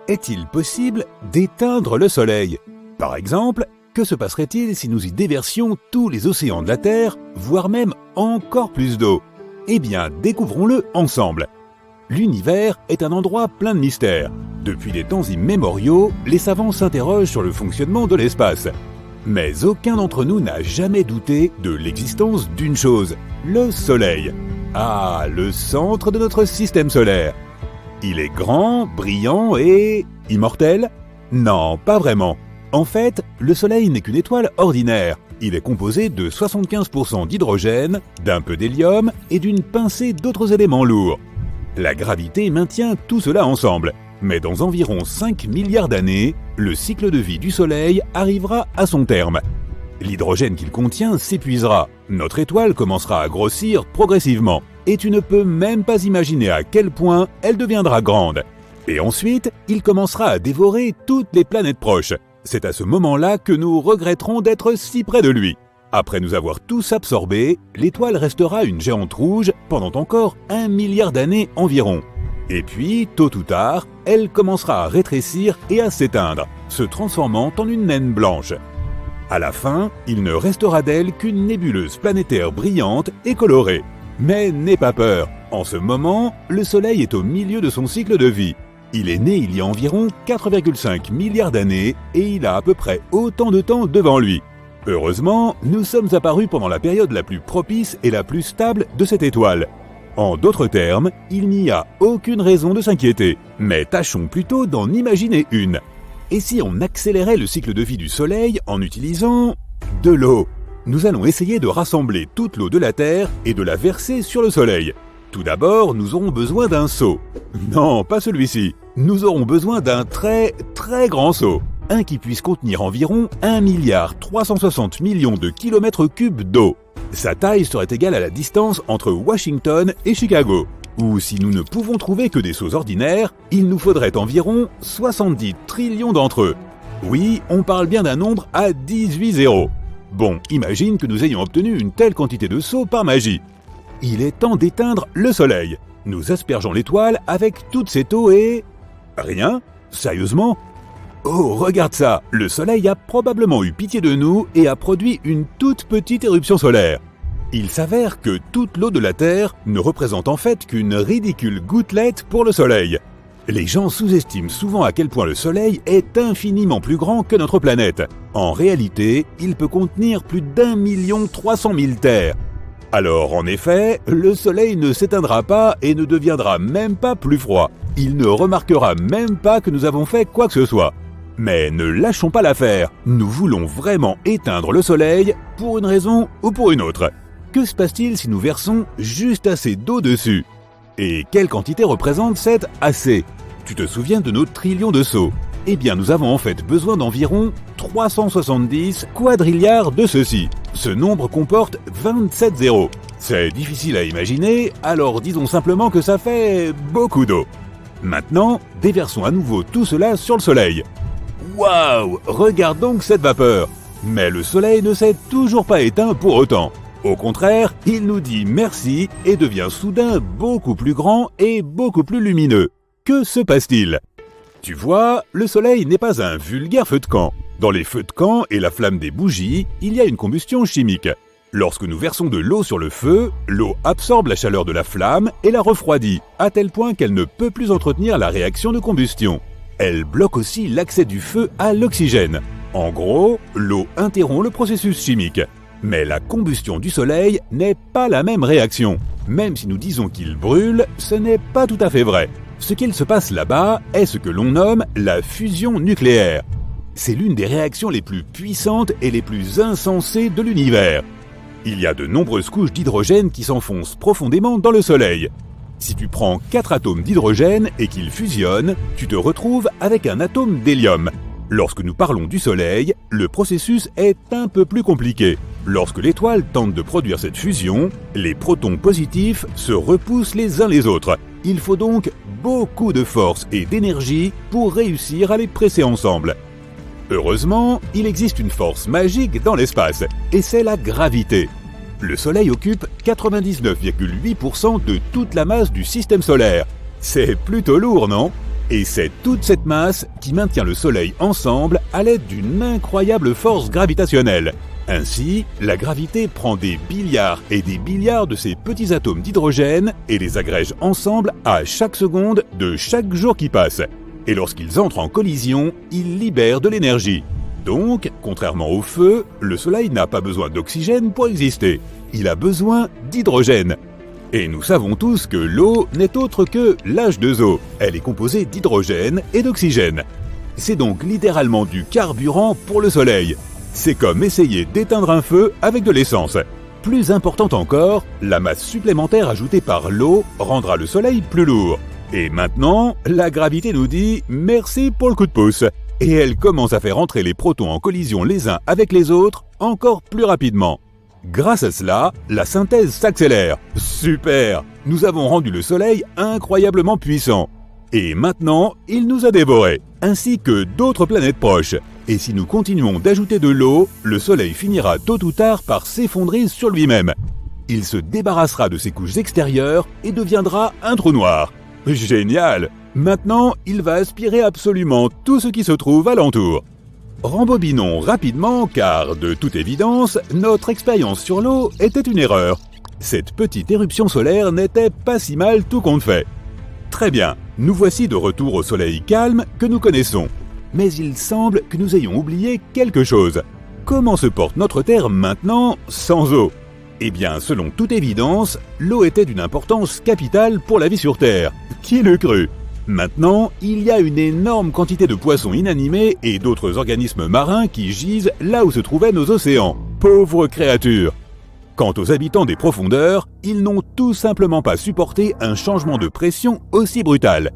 Est-il possible d'éteindre le Soleil? Par exemple, que se passerait-il si nous y déversions tous les océans de la Terre, voire même encore plus d'eau? Eh bien, découvrons-le ensemble. L'univers est un endroit plein de mystères. Depuis des temps immémoriaux, les savants s'interrogent sur le fonctionnement de l'espace. Mais aucun d'entre nous n'a jamais douté de l'existence d'une chose, le Soleil. Ah, le centre de notre système solaire. Il est grand, brillant et immortel? Non, pas vraiment. En fait, le Soleil n'est qu'une étoile ordinaire. Il est composé de 75% d'hydrogène, d'un peu d'hélium et d'une pincée d'autres éléments lourds. La gravité maintient tout cela ensemble. Mais dans environ 5 milliards d'années, le cycle de vie du Soleil arrivera à son terme. L'hydrogène qu'il contient s'épuisera, notre étoile commencera à grossir progressivement, et tu ne peux même pas imaginer à quel point elle deviendra grande. Et ensuite, il commencera à dévorer toutes les planètes proches. C'est à ce moment-là que nous regretterons d'être si près de lui. Après nous avoir tous absorbés, l'étoile restera une géante rouge pendant encore 1 milliard d'années environ. Et puis, tôt ou tard, elle commencera à rétrécir et à s'éteindre, se transformant en une naine blanche. À la fin, il ne restera d'elle qu'une nébuleuse planétaire brillante et colorée. Mais n'aie pas peur, en ce moment, le Soleil est au milieu de son cycle de vie. Il est né il y a environ 4,5 milliards d'années et il a à peu près autant de temps devant lui. Heureusement, nous sommes apparus pendant la période la plus propice et la plus stable de cette étoile. En d'autres termes, il n'y a aucune raison de s'inquiéter, mais tâchons plutôt d'en imaginer une. Et si on accélérait le cycle de vie du Soleil en utilisant de l'eau? Nous allons essayer de rassembler toute l'eau de la Terre et de la verser sur le Soleil. Tout d'abord, nous aurons besoin d'un seau. Non, pas celui-ci. Nous aurons besoin d'un très grand seau. Un qui puisse contenir environ 1,360 milliard de kilomètres cubes d'eau. Sa taille serait égale à la distance entre Washington et Chicago. Ou si nous ne pouvons trouver que des seaux ordinaires, il nous faudrait environ 70 trillions d'entre eux. Oui, on parle bien d'un nombre à 18 zéros. Bon, imagine que nous ayons obtenu une telle quantité de seaux par magie. Il est temps d'éteindre le Soleil. Nous aspergeons l'étoile avec toute cette eau et... Rien? Sérieusement? Oh, regarde ça! Le Soleil a probablement eu pitié de nous et a produit une toute petite éruption solaire. Il s'avère que toute l'eau de la Terre ne représente en fait qu'une ridicule gouttelette pour le Soleil. Les gens sous-estiment souvent à quel point le Soleil est infiniment plus grand que notre planète. En réalité, il peut contenir plus d'1,3 million terres. Alors, en effet, le Soleil ne s'éteindra pas et ne deviendra même pas plus froid. Il ne remarquera même pas que nous avons fait quoi que ce soit. Mais ne lâchons pas l'affaire, nous voulons vraiment éteindre le Soleil pour une raison ou pour une autre. Que se passe-t-il si nous versons juste assez d'eau dessus? Et quelle quantité représente cette assez? Tu te souviens de nos trillions de seaux? Eh bien, nous avons en fait besoin d'environ 370 quadrilliards de ceux-ci. Ce nombre comporte 27 zéros. C'est difficile à imaginer, alors disons simplement que ça fait beaucoup d'eau. Maintenant, déversons à nouveau tout cela sur le Soleil. Waouh! Regarde donc cette vapeur! Mais le Soleil ne s'est toujours pas éteint pour autant. Au contraire, il nous dit merci et devient soudain beaucoup plus grand et beaucoup plus lumineux. Que se passe-t-il? Tu vois, le Soleil n'est pas un vulgaire feu de camp. Dans les feux de camp et la flamme des bougies, il y a une combustion chimique. Lorsque nous versons de l'eau sur le feu, l'eau absorbe la chaleur de la flamme et la refroidit, à tel point qu'elle ne peut plus entretenir la réaction de combustion. Elle bloque aussi l'accès du feu à l'oxygène. En gros, l'eau interrompt le processus chimique. Mais la combustion du Soleil n'est pas la même réaction. Même si nous disons qu'il brûle, ce n'est pas tout à fait vrai. Ce qu'il se passe là-bas est ce que l'on nomme la fusion nucléaire. C'est l'une des réactions les plus puissantes et les plus insensées de l'univers. Il y a de nombreuses couches d'hydrogène qui s'enfoncent profondément dans le Soleil. Si tu prends 4 atomes d'hydrogène et qu'ils fusionnent, tu te retrouves avec un atome d'hélium. Lorsque nous parlons du Soleil, le processus est un peu plus compliqué. Lorsque l'étoile tente de produire cette fusion, les protons positifs se repoussent les uns les autres. Il faut donc beaucoup de force et d'énergie pour réussir à les presser ensemble. Heureusement, il existe une force magique dans l'espace, et c'est la gravité. Le Soleil occupe 99,8% de toute la masse du système solaire. C'est plutôt lourd, non? Et c'est toute cette masse qui maintient le Soleil ensemble à l'aide d'une incroyable force gravitationnelle. Ainsi, la gravité prend des billiards et des billiards de ces petits atomes d'hydrogène et les agrège ensemble à chaque seconde de chaque jour qui passe. Et lorsqu'ils entrent en collision, ils libèrent de l'énergie. Donc, contrairement au feu, le Soleil n'a pas besoin d'oxygène pour exister. Il a besoin d'hydrogène. Et nous savons tous que l'eau n'est autre que l'H2O. Elle est composée d'hydrogène et d'oxygène. C'est donc littéralement du carburant pour le Soleil. C'est comme essayer d'éteindre un feu avec de l'essence. Plus important encore, la masse supplémentaire ajoutée par l'eau rendra le Soleil plus lourd. Et maintenant, la gravité nous dit merci pour le coup de pouce. Et elle commence à faire entrer les protons en collision les uns avec les autres encore plus rapidement. Grâce à cela, la synthèse s'accélère. Super! Nous avons rendu le Soleil incroyablement puissant. Et maintenant, il nous a dévorés, ainsi que d'autres planètes proches. Et si nous continuons d'ajouter de l'eau, le Soleil finira tôt ou tard par s'effondrer sur lui-même. Il se débarrassera de ses couches extérieures et deviendra un trou noir. Génial! Maintenant, il va aspirer absolument tout ce qui se trouve alentour. Rembobinons rapidement car, de toute évidence, notre expérience sur l'eau était une erreur. Cette petite éruption solaire n'était pas si mal tout compte fait. Très bien, nous voici de retour au Soleil calme que nous connaissons. Mais il semble que nous ayons oublié quelque chose. Comment se porte notre Terre maintenant sans eau ? Eh bien, selon toute évidence, l'eau était d'une importance capitale pour la vie sur Terre. Qui l'eût cru ? Maintenant, il y a une énorme quantité de poissons inanimés et d'autres organismes marins qui gisent là où se trouvaient nos océans. Pauvres créatures! Quant aux habitants des profondeurs, ils n'ont tout simplement pas supporté un changement de pression aussi brutal.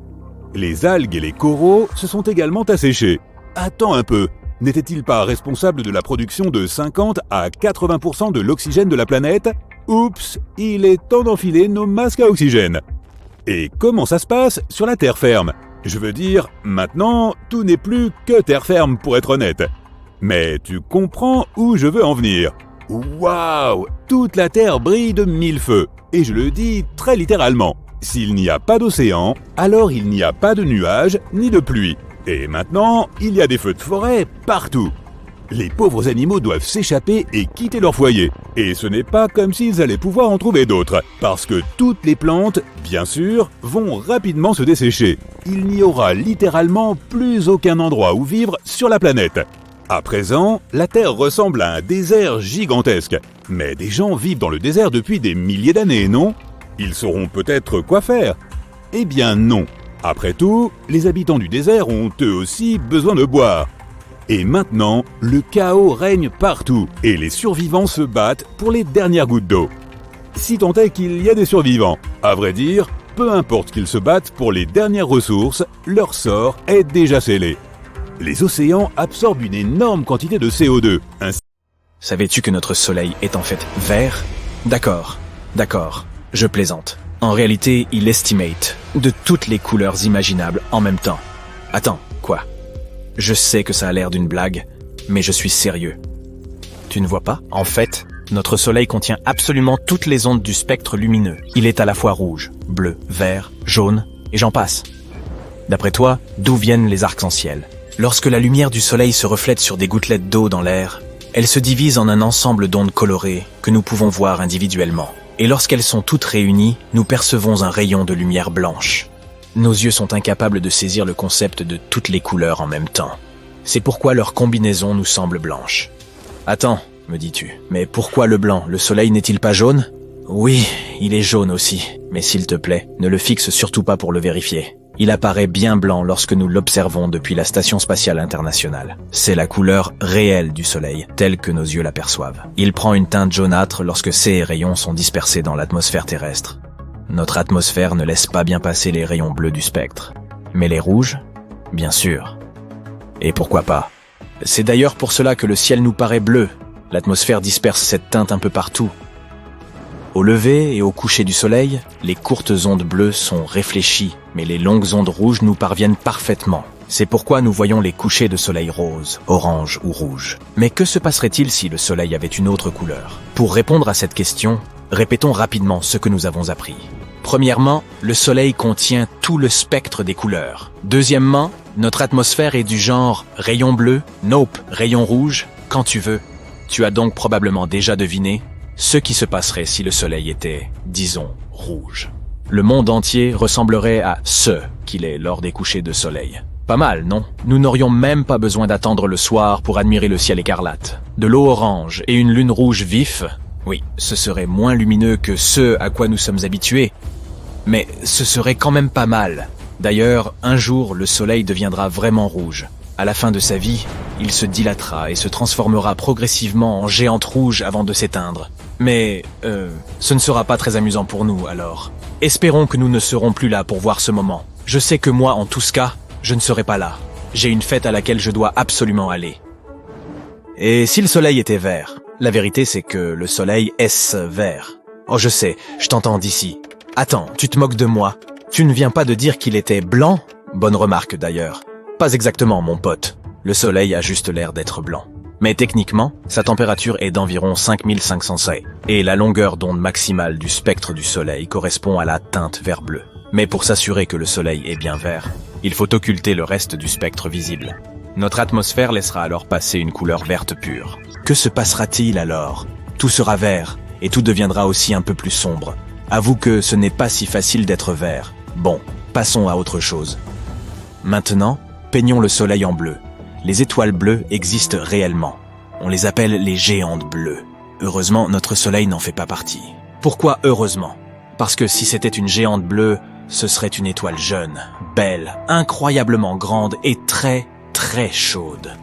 Les algues et les coraux se sont également asséchés. Attends un peu, n'étaient-ils pas responsables de la production de 50 à 80% de l'oxygène de la planète ? Oups, il est temps d'enfiler nos masques à oxygène. Et comment ça se passe sur la terre ferme ? Je veux dire, maintenant, tout n'est plus que terre ferme pour être honnête. Mais tu comprends où je veux en venir. Waouh ! Toute la terre brille de mille feux. Et je le dis très littéralement. S'il n'y a pas d'océan, alors il n'y a pas de nuages ni de pluie. Et maintenant, il y a des feux de forêt partout. Les pauvres animaux doivent s'échapper et quitter leur foyer. Et ce n'est pas comme s'ils allaient pouvoir en trouver d'autres, parce que toutes les plantes, bien sûr, vont rapidement se dessécher. Il n'y aura littéralement plus aucun endroit où vivre sur la planète. À présent, la Terre ressemble à un désert gigantesque. Mais des gens vivent dans le désert depuis des milliers d'années, non ? Ils sauront peut-être quoi faire. Eh bien non. Après tout, les habitants du désert ont eux aussi besoin de boire. Et maintenant, le chaos règne partout et les survivants se battent pour les dernières gouttes d'eau. Si tant est qu'il y a des survivants, à vrai dire, peu importe qu'ils se battent pour les dernières ressources, leur sort est déjà scellé. Les océans absorbent une énorme quantité de CO2. Savais-tu que notre Soleil est en fait vert ? D'accord, je plaisante. En réalité, il estimate de toutes les couleurs imaginables en même temps. Attends, quoi ? Je sais que ça a l'air d'une blague, mais je suis sérieux. Tu ne vois pas ? En fait, notre Soleil contient absolument toutes les ondes du spectre lumineux. Il est à la fois rouge, bleu, vert, jaune, et j'en passe. D'après toi, d'où viennent les arcs-en-ciel ? Lorsque la lumière du Soleil se reflète sur des gouttelettes d'eau dans l'air, elle se divise en un ensemble d'ondes colorées que nous pouvons voir individuellement. Et lorsqu'elles sont toutes réunies, nous percevons un rayon de lumière blanche. Nos yeux sont incapables de saisir le concept de toutes les couleurs en même temps. C'est pourquoi leur combinaison nous semble blanche. Attends, me dis-tu, mais pourquoi le blanc ? Le Soleil n'est-il pas jaune ? Oui, il est jaune aussi, mais s'il te plaît, ne le fixe surtout pas pour le vérifier. Il apparaît bien blanc lorsque nous l'observons depuis la Station spatiale internationale. C'est la couleur réelle du Soleil, telle que nos yeux l'aperçoivent. Il prend une teinte jaunâtre lorsque ses rayons sont dispersés dans l'atmosphère terrestre. Notre atmosphère ne laisse pas bien passer les rayons bleus du spectre. Mais les rouges, bien sûr. Et pourquoi pas ? C'est d'ailleurs pour cela que le ciel nous paraît bleu. L'atmosphère disperse cette teinte un peu partout. Au lever et au coucher du soleil, les courtes ondes bleues sont réfléchies, mais les longues ondes rouges nous parviennent parfaitement. C'est pourquoi nous voyons les couchers de soleil rose, orange ou rouge. Mais que se passerait-il si le soleil avait une autre couleur ? Pour répondre à cette question, répétons rapidement ce que nous avons appris. Premièrement, le Soleil contient tout le spectre des couleurs. Deuxièmement, notre atmosphère est du genre rayon bleu, nope, rayon rouge, quand tu veux. Tu as donc probablement déjà deviné ce qui se passerait si le Soleil était, disons, rouge. Le monde entier ressemblerait à ce qu'il est lors des couchers de soleil. Pas mal, non? Nous n'aurions même pas besoin d'attendre le soir pour admirer le ciel écarlate. De l'eau orange et une lune rouge vif, oui, ce serait moins lumineux que ce à quoi nous sommes habitués, mais ce serait quand même pas mal. D'ailleurs, un jour, le soleil deviendra vraiment rouge. À la fin de sa vie, il se dilatera et se transformera progressivement en géante rouge avant de s'éteindre. Mais, ce ne sera pas très amusant pour nous, alors. Espérons que nous ne serons plus là pour voir ce moment. Je sais que moi, en tout cas, je ne serai pas là. J'ai une fête à laquelle je dois absolument aller. Et si le soleil était vert? La vérité, c'est que le soleil est vert. Oh, je sais, je t'entends d'ici. Attends, tu te moques de moi? Tu ne viens pas de dire qu'il était blanc? Bonne remarque d'ailleurs. Pas exactement, mon pote. Le soleil a juste l'air d'être blanc. Mais techniquement, sa température est d'environ 5500 C, et la longueur d'onde maximale du spectre du soleil correspond à la teinte vert bleu. Mais pour s'assurer que le soleil est bien vert, il faut occulter le reste du spectre visible. Notre atmosphère laissera alors passer une couleur verte pure. Que se passera-t-il alors? Tout sera vert, et tout deviendra aussi un peu plus sombre. Avoue que ce n'est pas si facile d'être vert. Bon, passons à autre chose. Maintenant, peignons le soleil en bleu. Les étoiles bleues existent réellement. On les appelle les géantes bleues. Heureusement, notre soleil n'en fait pas partie. Pourquoi heureusement? Parce que si c'était une géante bleue, ce serait une étoile jeune, belle, incroyablement grande et très, très chaude.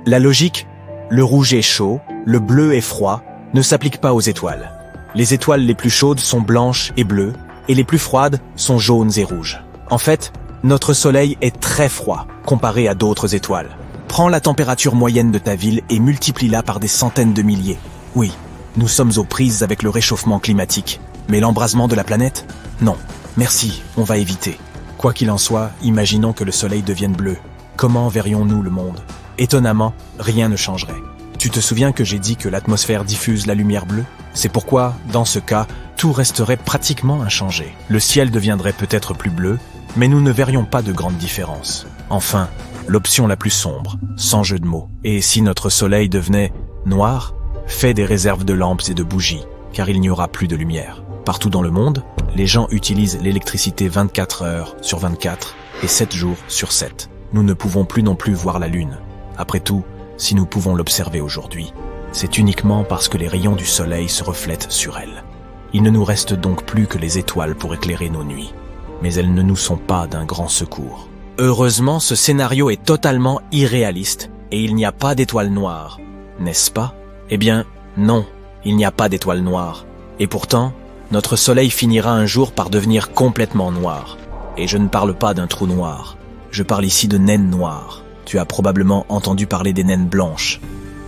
La logique, le rouge est chaud, le bleu est froid, ne s'applique pas aux étoiles. Les étoiles les plus chaudes sont blanches et bleues, et les plus froides sont jaunes et rouges. En fait, notre soleil est très froid comparé à d'autres étoiles. Prends la température moyenne de ta ville et multiplie-la par des centaines de milliers. Oui, nous sommes aux prises avec le réchauffement climatique. Mais l'embrasement de la planète? Non. Merci, on va éviter. Quoi qu'il en soit, imaginons que le soleil devienne bleu. Comment verrions-nous le monde? Étonnamment, rien ne changerait. Tu te souviens que j'ai dit que l'atmosphère diffuse la lumière bleue? C'est pourquoi, dans ce cas, tout resterait pratiquement inchangé. Le ciel deviendrait peut-être plus bleu, mais nous ne verrions pas de grande différence. Enfin, l'option la plus sombre, sans jeu de mots. Et si notre soleil devenait noir? Fais des réserves de lampes et de bougies, car il n'y aura plus de lumière. Partout dans le monde, les gens utilisent l'électricité 24 heures sur 24 et 7 jours sur 7. Nous ne pouvons plus non plus voir la Lune. Après tout, si nous pouvons l'observer aujourd'hui, c'est uniquement parce que les rayons du soleil se reflètent sur elle. Il ne nous reste donc plus que les étoiles pour éclairer nos nuits. Mais elles ne nous sont pas d'un grand secours. Heureusement, ce scénario est totalement irréaliste et il n'y a pas d'étoiles noires, n'est-ce pas? Eh bien, non, il n'y a pas d'étoiles noires. Et pourtant, notre soleil finira un jour par devenir complètement noir. Et je ne parle pas d'un trou noir. Je parle ici de naines noires. Tu as probablement entendu parler des naines blanches.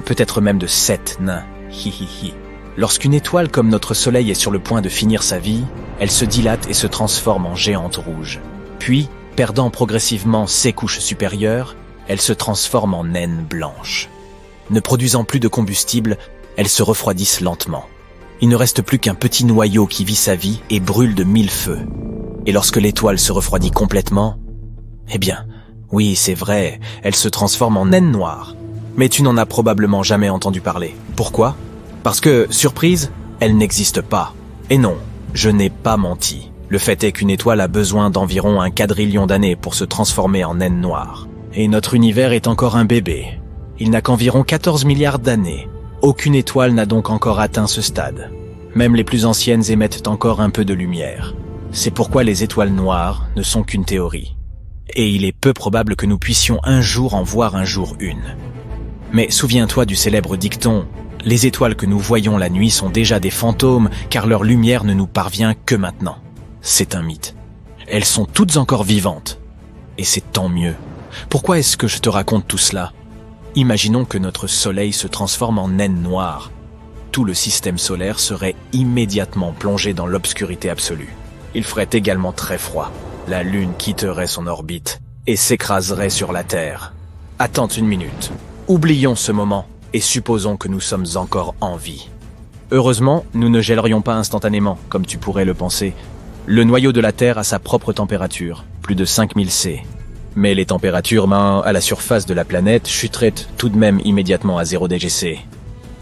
Peut-être même de 7 nains. Hihihi. Lorsqu'une étoile comme notre soleil est sur le point de finir sa vie, elle se dilate et se transforme en géante rouge. Puis, perdant progressivement ses couches supérieures, elle se transforme en naine blanche. Ne produisant plus de combustible, elles se refroidissent lentement. Il ne reste plus qu'un petit noyau qui vit sa vie et brûle de 1000 feux. Et lorsque l'étoile se refroidit complètement, eh bien, oui, c'est vrai, elle se transforme en naine noire. Mais tu n'en as probablement jamais entendu parler. Pourquoi? Parce que, surprise, elle n'existe pas. Et non, je n'ai pas menti. Le fait est qu'une étoile a besoin d'environ 1 quadrillion d'années pour se transformer en naine noire. Et notre univers est encore un bébé. Il n'a qu'environ 14 milliards d'années. Aucune étoile n'a donc encore atteint ce stade. Même les plus anciennes émettent encore un peu de lumière. C'est pourquoi les étoiles noires ne sont qu'une théorie. Et il est peu probable que nous puissions un jour en voir un jour une. Mais souviens-toi du célèbre dicton « Les étoiles que nous voyons la nuit sont déjà des fantômes car leur lumière ne nous parvient que maintenant ». C'est un mythe. Elles sont toutes encore vivantes. Et c'est tant mieux. Pourquoi est-ce que je te raconte tout cela? Imaginons que notre soleil se transforme en naine noire. Tout le système solaire serait immédiatement plongé dans l'obscurité absolue. Il ferait également très froid. La Lune quitterait son orbite et s'écraserait sur la Terre. Attends une minute. Oublions ce moment et supposons que nous sommes encore en vie. Heureusement, nous ne gèlerions pas instantanément, comme tu pourrais le penser. Le noyau de la Terre a sa propre température, plus de 5000 C. Mais les températures à la surface de la planète chuteraient tout de même immédiatement à 0 DGC.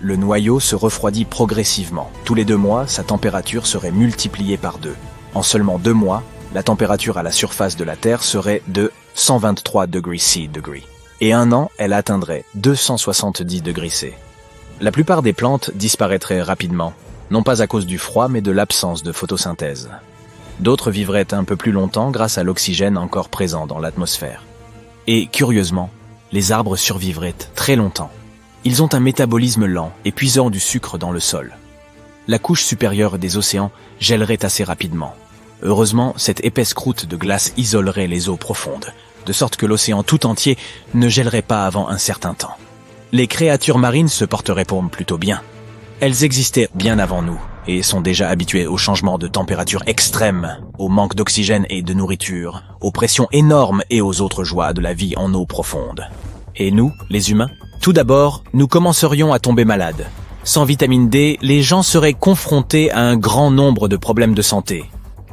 Le noyau se refroidit progressivement. Tous les 2 mois, sa température serait multipliée par 2. En seulement 2 mois, la température à la surface de la Terre serait de 123 degrés C. Et 1 an, elle atteindrait 270 degrés C. La plupart des plantes disparaîtraient rapidement, non pas à cause du froid, mais de l'absence de photosynthèse. D'autres vivraient un peu plus longtemps grâce à l'oxygène encore présent dans l'atmosphère. Et curieusement, les arbres survivraient très longtemps. Ils ont un métabolisme lent et puisant du sucre dans le sol. La couche supérieure des océans gèlerait assez rapidement. Heureusement, cette épaisse croûte de glace isolerait les eaux profondes, de sorte que l'océan tout entier ne gèlerait pas avant un certain temps. Les créatures marines se porteraient plutôt bien. Elles existaient bien avant nous et sont déjà habituées aux changements de température extrêmes, au manque d'oxygène et de nourriture, aux pressions énormes et aux autres joies de la vie en eau profonde. Et nous, les humains? Tout d'abord, nous commencerions à tomber malades. Sans vitamine D, les gens seraient confrontés à un grand nombre de problèmes de santé.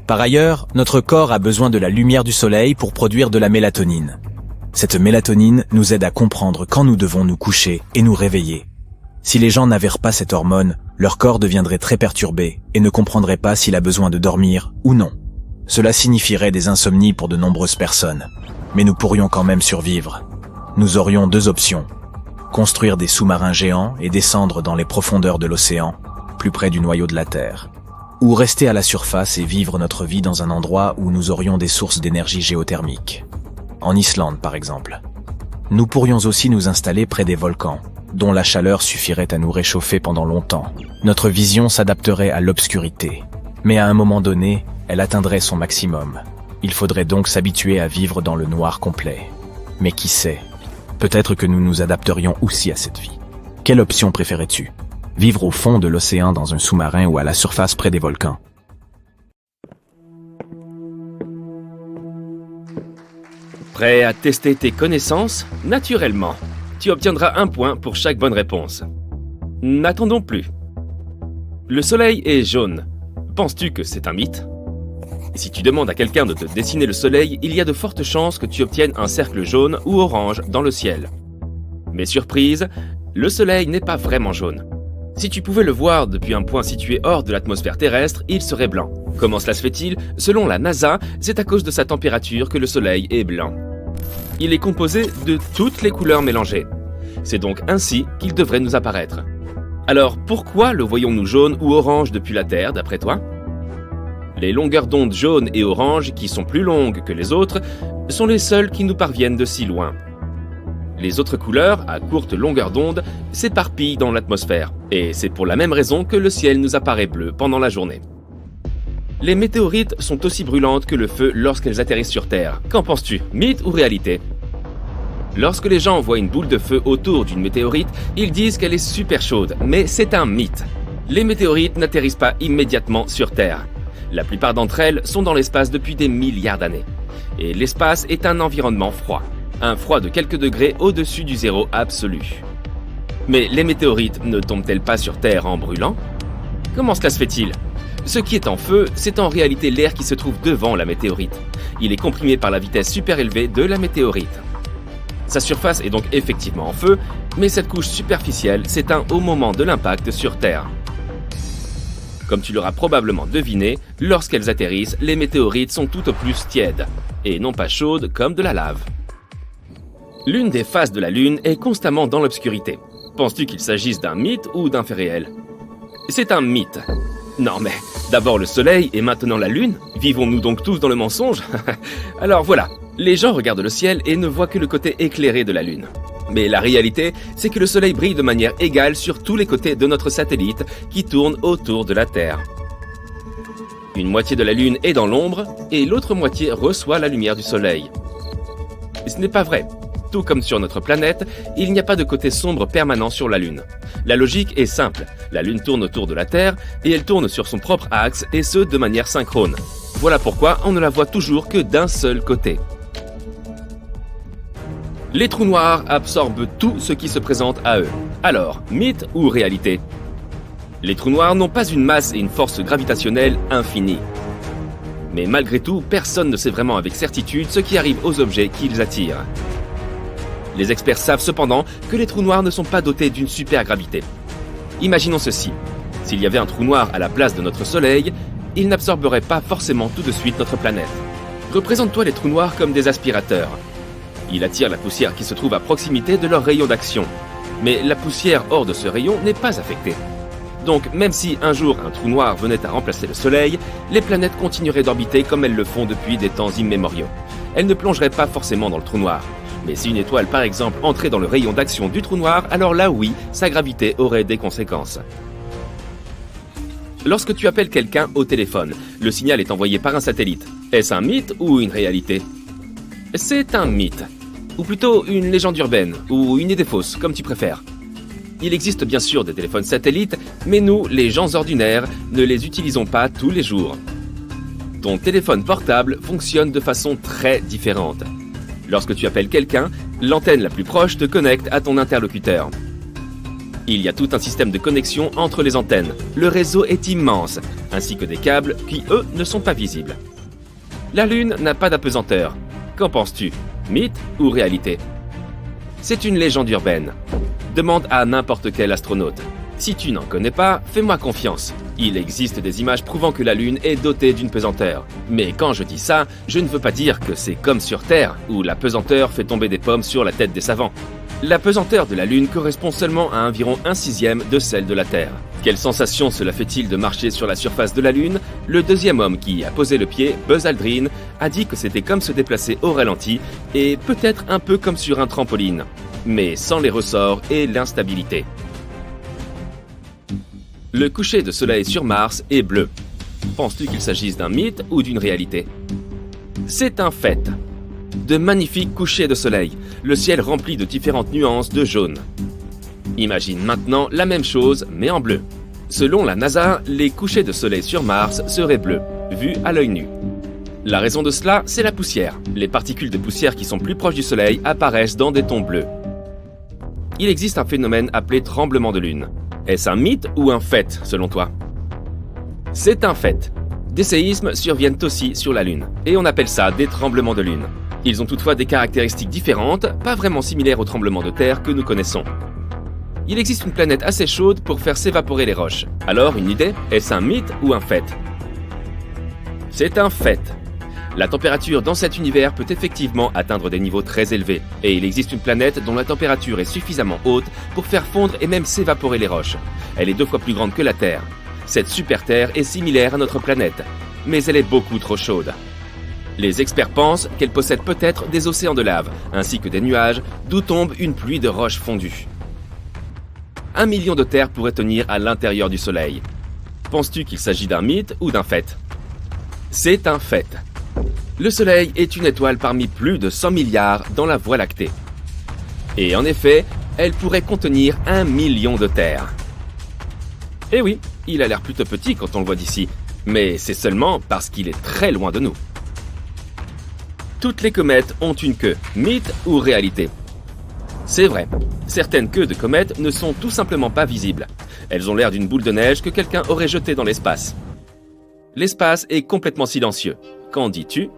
Par ailleurs, notre corps a besoin de la lumière du soleil pour produire de la mélatonine. Cette mélatonine nous aide à comprendre quand nous devons nous coucher et nous réveiller. Si les gens n'avaient pas cette hormone, leur corps deviendrait très perturbé et ne comprendrait pas s'il a besoin de dormir ou non. Cela signifierait des insomnies pour de nombreuses personnes. Mais nous pourrions quand même survivre. Nous aurions 2 options. Construire des sous-marins géants et descendre dans les profondeurs de l'océan, plus près du noyau de la Terre. Ou rester à la surface et vivre notre vie dans un endroit où nous aurions des sources d'énergie géothermique. En Islande, par exemple. Nous pourrions aussi nous installer près des volcans, dont la chaleur suffirait à nous réchauffer pendant longtemps. Notre vision s'adapterait à l'obscurité. Mais à un moment donné, elle atteindrait son maximum. Il faudrait donc s'habituer à vivre dans le noir complet. Mais qui sait? Peut-être que nous nous adapterions aussi à cette vie. Quelle option préférais-tu? Vivre au fond de l'océan dans un sous-marin ou à la surface près des volcans? Prêt à tester tes connaissances? Naturellement. Tu obtiendras 1 point pour chaque bonne réponse. N'attendons plus. Le soleil est jaune. Penses-tu que c'est un mythe? Si tu demandes à quelqu'un de te dessiner le soleil, il y a de fortes chances que tu obtiennes un cercle jaune ou orange dans le ciel. Mais surprise, le soleil n'est pas vraiment jaune. Si tu pouvais le voir depuis un point situé hors de l'atmosphère terrestre, il serait blanc. Comment cela se fait-il? Selon la NASA, c'est à cause de sa température que le soleil est blanc. Il est composé de toutes les couleurs mélangées. C'est donc ainsi qu'il devrait nous apparaître. Alors pourquoi le voyons-nous jaune ou orange depuis la Terre, d'après toi? Les longueurs d'onde jaunes et oranges, qui sont plus longues que les autres, sont les seules qui nous parviennent de si loin. Les autres couleurs, à courte longueur d'onde, s'éparpillent dans l'atmosphère, et c'est pour la même raison que le ciel nous apparaît bleu pendant la journée. Les météorites sont aussi brûlantes que le feu lorsqu'elles atterrissent sur Terre. Qu'en penses-tu, mythe ou réalité? Lorsque les gens voient une boule de feu autour d'une météorite, ils disent qu'elle est super chaude, mais c'est un mythe. Les météorites n'atterrissent pas immédiatement sur Terre. La plupart d'entre elles sont dans l'espace depuis des milliards d'années. Et l'espace est un environnement froid. Un froid de quelques degrés au-dessus du zéro absolu. Mais les météorites ne tombent-elles pas sur Terre en brûlant? Comment cela se fait-il? Ce qui est en feu, c'est en réalité l'air qui se trouve devant la météorite. Il est comprimé par la vitesse super élevée de la météorite. Sa surface est donc effectivement en feu, mais cette couche superficielle s'éteint au moment de l'impact sur Terre. Comme tu l'auras probablement deviné, lorsqu'elles atterrissent, les météorites sont tout au plus tièdes, et non pas chaudes comme de la lave. L'une des faces de la Lune est constamment dans l'obscurité. Penses-tu qu'il s'agisse d'un mythe ou d'un fait réel? C'est un mythe. Non mais, d'abord le Soleil et maintenant la Lune? Vivons-nous donc tous dans le mensonge? Alors voilà, les gens regardent le ciel et ne voient que le côté éclairé de la Lune. Mais la réalité, c'est que le Soleil brille de manière égale sur tous les côtés de notre satellite qui tourne autour de la Terre. Une moitié de la Lune est dans l'ombre et l'autre moitié reçoit la lumière du Soleil. Ce n'est pas vrai. Tout comme sur notre planète, il n'y a pas de côté sombre permanent sur la Lune. La logique est simple. La Lune tourne autour de la Terre et elle tourne sur son propre axe et ce de manière synchrone. Voilà pourquoi on ne la voit toujours que d'un seul côté. Les trous noirs absorbent tout ce qui se présente à eux. Alors, mythe ou réalité? Les trous noirs n'ont pas une masse et une force gravitationnelle infinies. Mais malgré tout, personne ne sait vraiment avec certitude ce qui arrive aux objets qu'ils attirent. Les experts savent cependant que les trous noirs ne sont pas dotés d'une supergravité. Imaginons ceci. S'il y avait un trou noir à la place de notre Soleil, il n'absorberait pas forcément tout de suite notre planète. Représente-toi les trous noirs comme des aspirateurs. Il attire la poussière qui se trouve à proximité de leur rayon d'action. Mais la poussière hors de ce rayon n'est pas affectée. Donc même si un jour un trou noir venait à remplacer le Soleil, les planètes continueraient d'orbiter comme elles le font depuis des temps immémoriaux. Elles ne plongeraient pas forcément dans le trou noir. Mais si une étoile par exemple entrait dans le rayon d'action du trou noir, alors là oui, sa gravité aurait des conséquences. Lorsque tu appelles quelqu'un au téléphone, le signal est envoyé par un satellite. Est-ce un mythe ou une réalité? C'est un mythe. Ou plutôt une légende urbaine, ou une idée fausse, comme tu préfères. Il existe bien sûr des téléphones satellites, mais nous, les gens ordinaires, ne les utilisons pas tous les jours. Ton téléphone portable fonctionne de façon très différente. Lorsque tu appelles quelqu'un, l'antenne la plus proche te connecte à ton interlocuteur. Il y a tout un système de connexion entre les antennes. Le réseau est immense, ainsi que des câbles qui, eux, ne sont pas visibles. La Lune n'a pas d'apesanteur. Qu'en penses-tu? Mythe ou réalité? C'est une légende urbaine. Demande à n'importe quel astronaute. Si tu n'en connais pas, fais-moi confiance. Il existe des images prouvant que la Lune est dotée d'une pesanteur. Mais quand je dis ça, je ne veux pas dire que c'est comme sur Terre, où la pesanteur fait tomber des pommes sur la tête des savants. La pesanteur de la Lune correspond seulement à environ 1/6 de celle de la Terre. Quelle sensation cela fait-il de marcher sur la surface de la Lune? Le deuxième homme qui y a posé le pied, Buzz Aldrin, a dit que c'était comme se déplacer au ralenti et peut-être un peu comme sur un trampoline, mais sans les ressorts et l'instabilité. Le coucher de soleil sur Mars est bleu. Penses-tu qu'il s'agisse d'un mythe ou d'une réalité? C'est un fait. De magnifiques couchers de soleil, le ciel rempli de différentes nuances de jaune. Imagine maintenant la même chose, mais en bleu. Selon la NASA, les couchers de soleil sur Mars seraient bleus, vus à l'œil nu. La raison de cela, c'est la poussière. Les particules de poussière qui sont plus proches du soleil apparaissent dans des tons bleus. Il existe un phénomène appelé tremblement de lune. Est-ce un mythe ou un fait, selon toi? C'est un fait. Des séismes surviennent aussi sur la Lune, et on appelle ça des tremblements de lune. Ils ont toutefois des caractéristiques différentes, pas vraiment similaires aux tremblements de terre que nous connaissons. Il existe une planète assez chaude pour faire s'évaporer les roches. Alors, une idée? Est-ce un mythe ou un fait? C'est un fait. La température dans cet univers peut effectivement atteindre des niveaux très élevés, et il existe une planète dont la température est suffisamment haute pour faire fondre et même s'évaporer les roches. Elle est 2 fois plus grande que la Terre. Cette super-Terre est similaire à notre planète, mais elle est beaucoup trop chaude. Les experts pensent qu'elle possède peut-être des océans de lave, ainsi que des nuages, d'où tombe une pluie de roches fondues. 1 million de terres pourraient tenir à l'intérieur du Soleil. Penses-tu qu'il s'agit d'un mythe ou d'un fait? C'est un fait. Le Soleil est une étoile parmi plus de 100 milliards dans la Voie lactée. Et en effet, elle pourrait contenir 1 million de terres. Eh oui, il a l'air plutôt petit quand on le voit d'ici, mais c'est seulement parce qu'il est très loin de nous. Toutes les comètes ont une queue, mythe ou réalité? C'est vrai, certaines queues de comètes ne sont tout simplement pas visibles. Elles ont l'air d'une boule de neige que quelqu'un aurait jetée dans l'espace. L'espace est complètement silencieux. Qu'en dis-tu?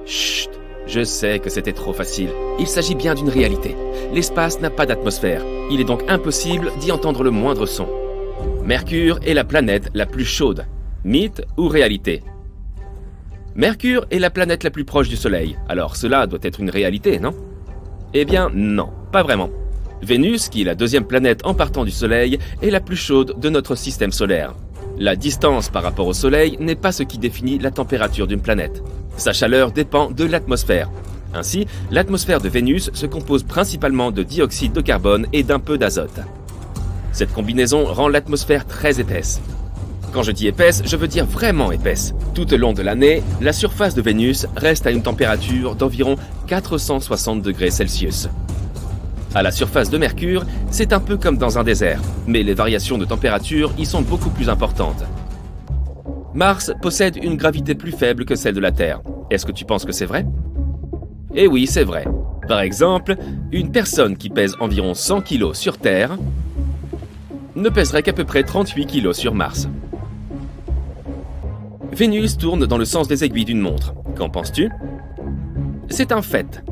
Chut, je sais que c'était trop facile. Il s'agit bien d'une réalité. L'espace n'a pas d'atmosphère. Il est donc impossible d'y entendre le moindre son. Mercure est la planète la plus chaude. Mythe ou réalité? Mercure est la planète la plus proche du Soleil. Alors cela doit être une réalité, non? Eh bien non, pas vraiment. Vénus, qui est la 2e planète en partant du Soleil, est la plus chaude de notre système solaire. La distance par rapport au Soleil n'est pas ce qui définit la température d'une planète. Sa chaleur dépend de l'atmosphère. Ainsi, l'atmosphère de Vénus se compose principalement de dioxyde de carbone et d'un peu d'azote. Cette combinaison rend l'atmosphère très épaisse. Quand je dis épaisse, je veux dire vraiment épaisse. Tout au long de l'année, la surface de Vénus reste à une température d'environ 460 degrés Celsius. À la surface de Mercure, c'est un peu comme dans un désert, mais les variations de température y sont beaucoup plus importantes. Mars possède une gravité plus faible que celle de la Terre. Est-ce que tu penses que c'est vrai? Eh oui, c'est vrai. Par exemple, une personne qui pèse environ 100 kg sur Terre ne pèserait qu'à peu près 38 kg sur Mars. Vénus tourne dans le sens des aiguilles d'une montre. Qu'en penses-tu? C'est un fait.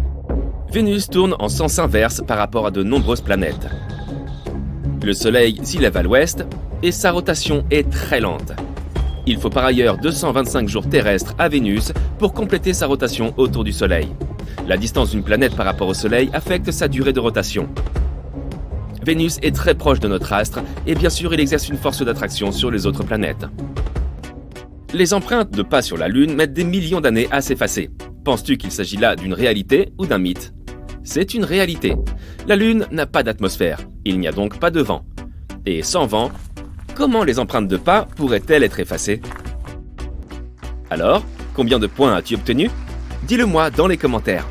Vénus tourne en sens inverse par rapport à de nombreuses planètes. Le Soleil s'y lève à l'ouest et sa rotation est très lente. Il faut par ailleurs 225 jours terrestres à Vénus pour compléter sa rotation autour du Soleil. La distance d'une planète par rapport au Soleil affecte sa durée de rotation. Vénus est très proche de notre astre et bien sûr il exerce une force d'attraction sur les autres planètes. Les empreintes de pas sur la Lune mettent des millions d'années à s'effacer. Penses-tu qu'il s'agit là d'une réalité ou d'un mythe? C'est une réalité. La Lune n'a pas d'atmosphère, il n'y a donc pas de vent. Et sans vent, comment les empreintes de pas pourraient-elles être effacées? Alors, combien de points as-tu obtenu? Dis-le moi dans les commentaires.